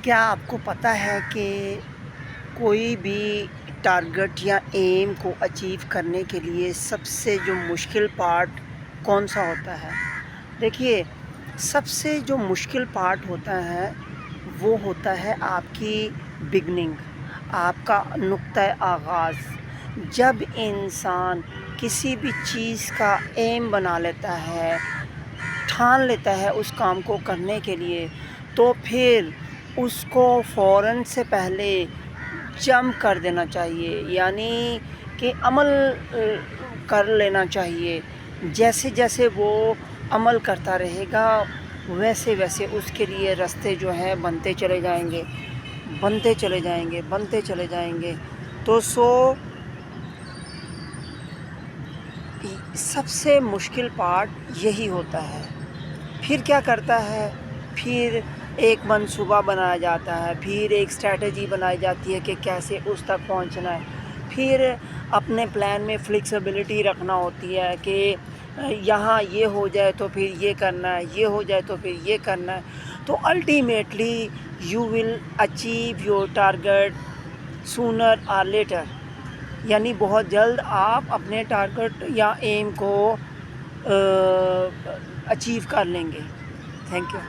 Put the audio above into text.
کیا آپ کو پتہ ہے کہ کوئی بھی ٹارگٹ یا ایم کو اچیو کرنے کے لیے سب سے جو مشکل پارٹ کون سا ہوتا ہے؟ دیکھیے، سب سے جو مشکل پارٹ ہوتا ہے وہ ہوتا ہے آپ کی بگننگ، آپ کا نقطۂ آغاز۔ جب انسان کسی بھی چیز کا ایم بنا لیتا ہے، ٹھان لیتا ہے اس کام کو کرنے کے لیے، تو پھر اس کو فوراً سے پہلے جمپ کر دینا چاہیے، یعنی کہ عمل کر لینا چاہیے۔ جیسے جیسے وہ عمل کرتا رہے گا ویسے ویسے اس کے لیے راستے جو ہیں بنتے چلے جائیں گے، بنتے چلے جائیں گے، بنتے چلے جائیں گے۔ تو سب سے مشکل پارٹ یہی ہوتا ہے۔ پھر کیا کرتا ہے؟ پھر ایک منصوبہ بنایا جاتا ہے، پھر ایک اسٹریٹجی بنائی جاتی ہے کہ کیسے اس تک پہنچنا ہے۔ پھر اپنے پلان میں فلیکسیبلٹی رکھنا ہوتی ہے کہ یہاں یہ ہو جائے تو پھر یہ کرنا ہے، یہ ہو جائے تو پھر یہ کرنا ہے۔ تو ultimately you will achieve your target sooner اور لیٹر، یعنی بہت جلد آپ اپنے ٹارگٹ یا ایم کو اچیو کر لیں گے۔ Thank you.